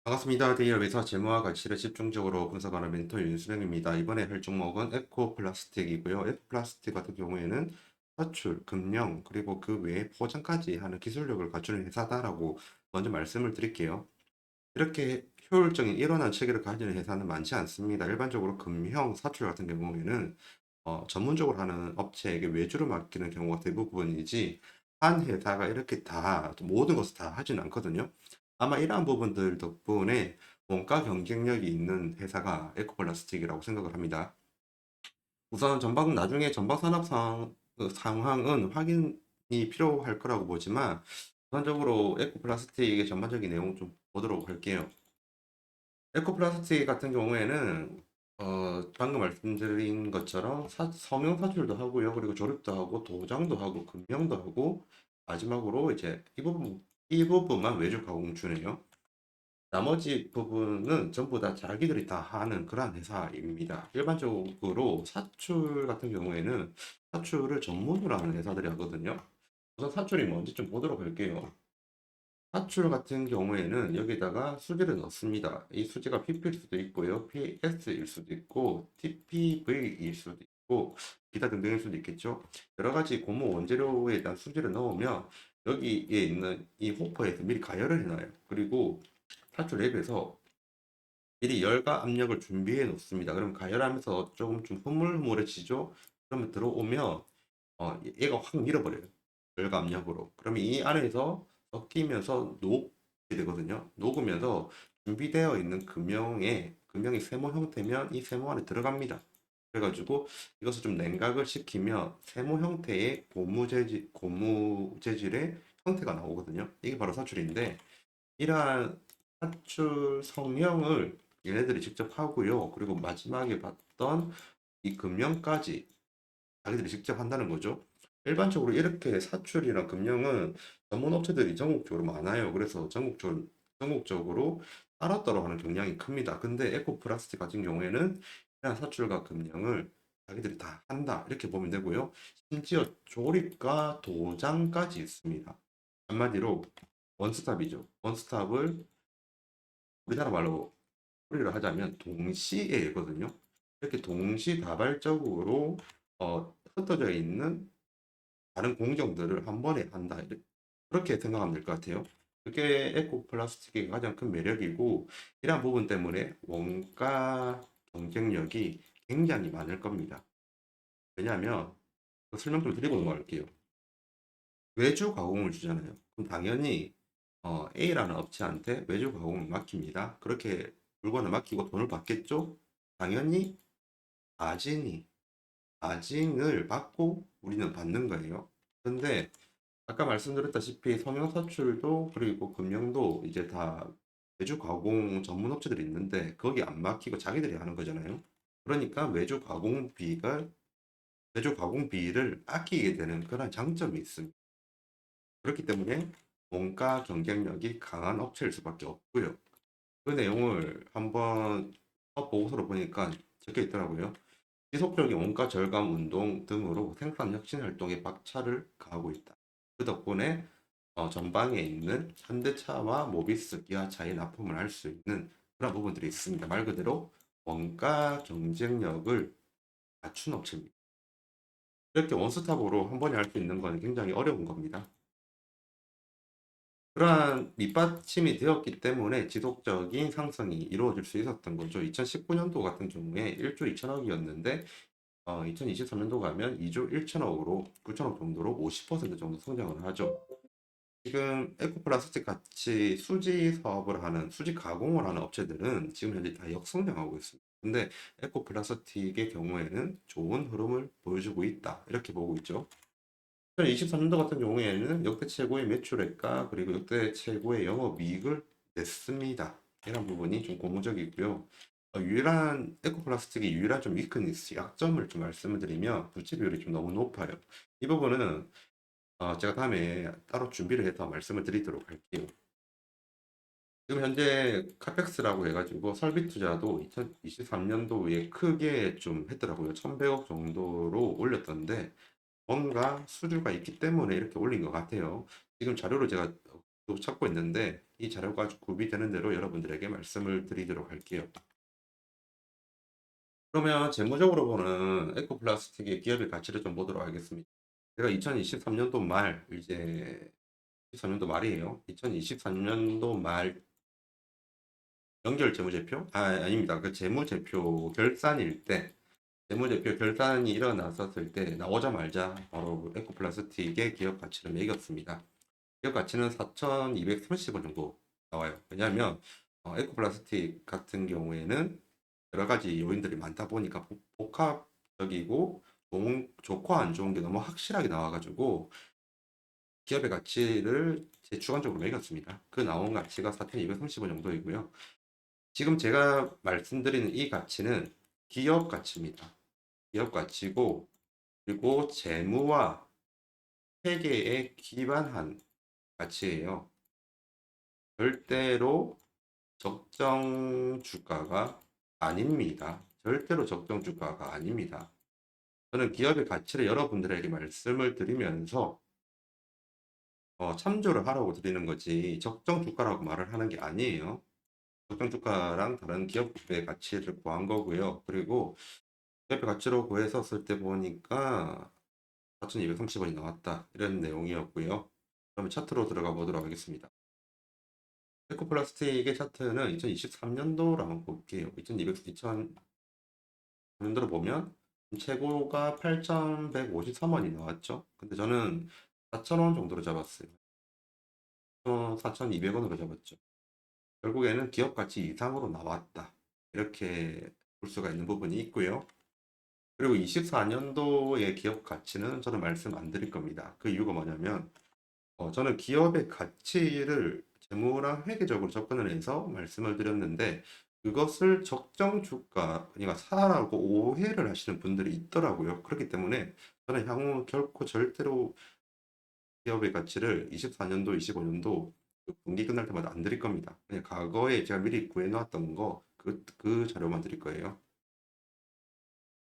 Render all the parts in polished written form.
반갑습니다. 대기업 회사 재무와 가치를 집중적으로 분석하는 멘토 윤수명입니다. 이번에 할 종목은 에코플라스틱이고요. 에코플라스틱 같은 경우에는 사출, 금융, 그리고 그 외에 포장까지 하는 기술력을 갖추는 회사다라고 먼저 말씀을 드릴게요. 이렇게 효율적인 일원화 체계를 가지는 회사는 많지 않습니다. 일반적으로 금형, 사출 같은 경우에는 전문적으로 하는 업체에게 외주를 맡기는 경우가 대부분이지 한 회사가 이렇게 다 모든 것을 다 하지는 않거든요. 아마 이러한 부분들 덕분에 원가 경쟁력이 있는 회사가 에코플라스틱이라고 생각을 합니다. 우선 나중에 전방 산업 상황은 확인이 필요할 거라고 보지만 우선적으로 에코플라스틱의 전반적인 내용 좀 보도록 할게요. 에코플라스틱 같은 경우에는 방금 말씀드린 것처럼 성형 사출도 하고요. 그리고 조립도 하고 도장도 하고 금형도 하고 마지막으로 이제 이 부분만 외주 가공주네요. 나머지 부분은 전부 다 자기들이 다 하는 그러한 회사입니다. 일반적으로 사출 같은 경우에는 사출을 전문으로 하는 회사들이 하거든요. 우선 사출이 뭔지 좀 보도록 할게요. 사출 같은 경우에는 여기다가 수지를 넣습니다. 이 수지가 PP일 수도 있고요. PS일 수도 있고, TPV일 수도 있고, 기타 등등일 수도 있겠죠. 여러 가지 고무 원재료에 대한 수지를 넣으면 여기에 있는 이 호퍼에서 미리 가열을 해놔요. 그리고 사출 랩에서 미리 열과 압력을 준비해 놓습니다. 그럼 가열하면서 조금 좀 흐물흐물해지죠? 그러면 들어오면 얘가 확 밀어버려요. 열과 압력으로. 그러면 이 안에서 섞이면서 녹게 되거든요. 녹으면서 준비되어 있는 금형이 세모 형태면 이 세모 안에 들어갑니다. 그래가지고 이것을 좀 냉각을 시키면 세모 형태의 고무 재질의 형태가 나오거든요. 이게 바로 사출인데 이러한 사출 성형을 얘네들이 직접 하고요. 그리고 마지막에 봤던 이 금형까지 자기들이 직접 한다는 거죠. 일반적으로 이렇게 사출이랑 금융은 전문 업체들이 전국적으로 많아요. 그래서 전국적으로 따로따로 하는 경향이 큽니다. 근데 에코플라스틱 같은 경우에는 그냥 사출과 금융을 자기들이 다 한다. 이렇게 보면 되고요. 심지어 조립과 도장까지 있습니다. 한마디로 원스톱이죠. 원스톱을 우리나라 말로 소리를 하자면 동시에거든요. 이렇게 동시다발적으로 흩어져 있는 다른 공정들을 한 번에 한다. 그렇게 생각하면 될 것 같아요. 그게 에코플라스틱의 가장 큰 매력이고 이러한 부분 때문에 원가 경쟁력이 굉장히 많을 겁니다. 왜냐하면 설명 좀 드리고 넘어갈게요. 외주 가공을 주잖아요. 그럼 당연히 A라는 업체한테 외주 가공을 맡깁니다. 그렇게 물건을 맡기고 돈을 받겠죠? 당연히 마진이 마진을 받고 우리는 받는 거예요. 근데 아까 말씀드렸다시피 성형사출도 그리고 금형도 이제 다 외주 가공 전문 업체들이 있는데 거기 안 맡기고 자기들이 하는 거잖아요. 그러니까 외주 가공비를 아끼게 되는 그런 장점이 있습니다. 그렇기 때문에 원가 경쟁력이 강한 업체일 수밖에 없고요. 그 내용을 한번 보고서로 보니까 적혀 있더라고요. 지속적인 원가 절감 운동 등으로 생산 혁신 활동에 박차를 가하고 있다. 그 덕분에 전방에 있는 현대차와 모비스, 기아차에 납품을 할 수 있는 그런 부분들이 있습니다. 말 그대로 원가 경쟁력을 갖춘 업체입니다. 이렇게 원스톱으로 한 번에 할 수 있는 건 굉장히 어려운 겁니다. 그러한 밑받침이 되었기 때문에 지속적인 상승이 이루어질 수 있었던 거죠. 2019년도 같은 경우에 1조 2천억이었는데 2023년도 가면 2조 1천억으로 9천억 정도로 50% 정도 성장을 하죠. 지금 에코플라스틱 같이 수지 사업을 하는 수지 가공을 하는 업체들은 지금 현재 다 역성장하고 있습니다. 근데 에코플라스틱의 경우에는 좋은 흐름을 보여주고 있다. 이렇게 보고 있죠. 2023년도 같은 경우에는 역대 최고의 매출액과 그리고 역대 최고의 영업이익을 냈습니다. 이런 부분이 좀 고무적이고요. 유일한 에코플라스틱의 유일한 좀 위크니스, 약점을 좀 말씀을 드리면 부채 비율이 좀 너무 높아요. 이 부분은 제가 다음에 따로 준비를 해서 말씀을 드리도록 할게요. 지금 현재 카펙스라고 해가지고 설비 투자도 2023년도에 크게 좀 했더라고요. 1100억 정도로 올렸던데 뭔가 수주가 있기 때문에 이렇게 올린 것 같아요. 지금 자료를 제가 찾고 있는데 이 자료가 구비되는 대로 여러분들에게 말씀을 드리도록 할게요. 그러면 재무적으로 보는 에코플라스틱의 기업의 가치를 좀 보도록 하겠습니다. 제가 2023년도 말 이제 23년도 말이에요. 2023년도 말 연결 재무제표? 아닙니다. 그 재무제표 결산일 때 재무제표 결산이 일어났었을 때 나오자마자 바로 에코플라스틱의 기업 가치를 매겼습니다. 기업 가치는 4,230원 정도 나와요. 왜냐하면 에코플라스틱 같은 경우에는 여러 가지 요인들이 많다 보니까 복합적이고 좋고 안 좋은 게 너무 확실하게 나와가지고 기업의 가치를 제 주관적으로 매겼습니다. 그 나온 가치가 4,230원 정도이고요. 지금 제가 말씀드리는 이 가치는 기업 가치입니다. 기업 가치고 그리고 재무와 회계에 기반한 가치예요. 절대로 적정 주가가 아닙니다. 절대로 적정 주가가 아닙니다. 저는 기업의 가치를 여러분들에게 말씀을 드리면서 참조를 하라고 드리는 거지 적정 주가라고 말을 하는 게 아니에요. 적정 주가랑 다른 기업의 가치를 구한 거고요. 그리고 기업의 가치로 구했었을 때 보니까 4,230원이 나왔다. 이런 내용이었고요. 그러면 차트로 들어가 보도록 하겠습니다. 에코플라스틱의 차트는 2023년도로 한번 볼게요. 2000년도로 보면 최고가 8,153원이 나왔죠. 근데 저는 4,000원 정도로 잡았어요. 4,200원으로 잡았죠. 결국에는 기업 가치 이상으로 나왔다. 이렇게 볼 수가 있는 부분이 있고요. 그리고 24년도의 기업 가치는 저는 말씀 안 드릴 겁니다. 그 이유가 뭐냐면 저는 기업의 가치를 재무랑 회계적으로 접근을 해서 말씀을 드렸는데 그것을 적정 주가, 그러니까 사라고 오해를 하시는 분들이 있더라고요. 그렇기 때문에 저는 향후 결코 절대로 기업의 가치를 24년도, 25년도 분기 끝날 때마다 안 드릴 겁니다. 그냥 과거에 제가 미리 구해놨던 거, 그 자료만 드릴 거예요.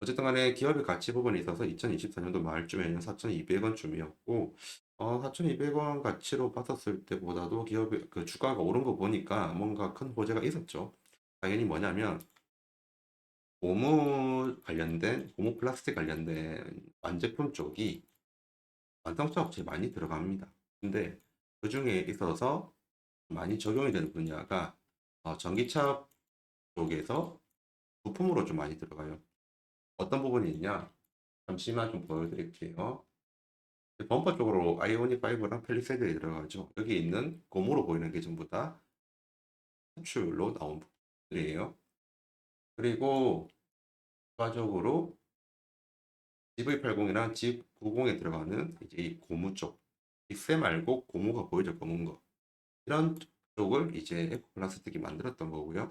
어쨌든 간에 기업의 가치 부분에 있어서 2024년도 말쯤에는 4,200원쯤이었고 4,200원 가치로 봤었을 때보다도 기업의 그 주가가 오른 거 보니까 뭔가 큰 호재가 있었죠. 당연히 뭐냐면 고무 플라스틱 관련된 완제품 쪽이 완성차 업체에 많이 들어갑니다. 근데 그 중에 있어서 많이 적용이 되는 분야가 전기차 쪽에서 부품으로 좀 많이 들어가요. 어떤 부분이 있냐? 잠시만 좀 보여드릴게요. 범퍼 쪽으로 아이오닉 5랑 펠리세이드에 들어가죠. 여기 있는 고무로 보이는 게 전부 다 수출로 나온 부분들이에요. 그리고 추가적으로 GV80이랑 G90에 들어가는 이제 이 고무 쪽, 이 쇠 말고 고무가 보이죠, 검은 거. 이런 쪽을 이제 에코플라스틱이 만들었던 거고요.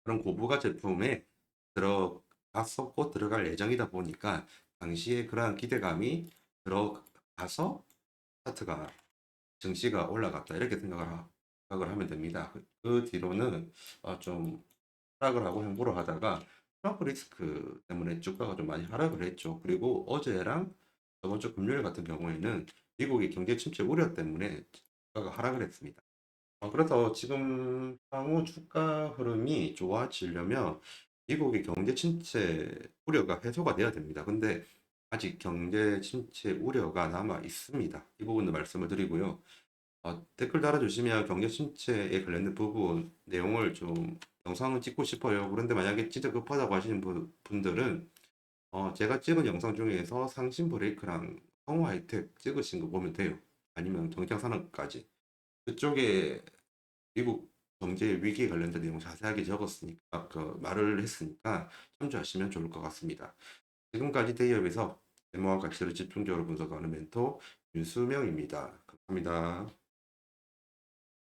그런 고부가 제품에 들어갔었고 들어갈 예정이다 보니까 당시에 그러한 기대감이 들어가서 차트가 증시가 올라갔다 이렇게 생각을 하면 됩니다. 그 뒤로는 좀 하락을 하고 행보를 하다가 트럼프 리스크 때문에 주가가 좀 많이 하락을 했죠. 그리고 어제랑 저번 주 금요일 같은 경우에는 미국의 경제 침체 우려 때문에 주가가 하락을 했습니다. 그래서 지금 향후 주가 흐름이 좋아지려면 미국의 경제 침체 우려가 해소가 돼야 됩니다. 근데 아직 경제 침체 우려가 남아 있습니다. 이 부분도 말씀을 드리고요. 댓글 달아주시면 경제 침체에 관련된 부분 내용을 좀 영상을 찍고 싶어요. 그런데 만약에 진짜 급하다고 하시는 분들은 제가 찍은 영상 중에서 상신 브레이크랑 성우 하이텍 찍으신 거 보면 돼요. 아니면 경쟁 산업까지. 그쪽에 미국 경제 위기에 관련된 내용 자세하게 적었으니까 그 말을 했으니까 참조하시면 좋을 것 같습니다. 지금까지 대기업에서 데모와 가치를 집중적으로 분석하는 멘토 윤수명입니다. 감사합니다.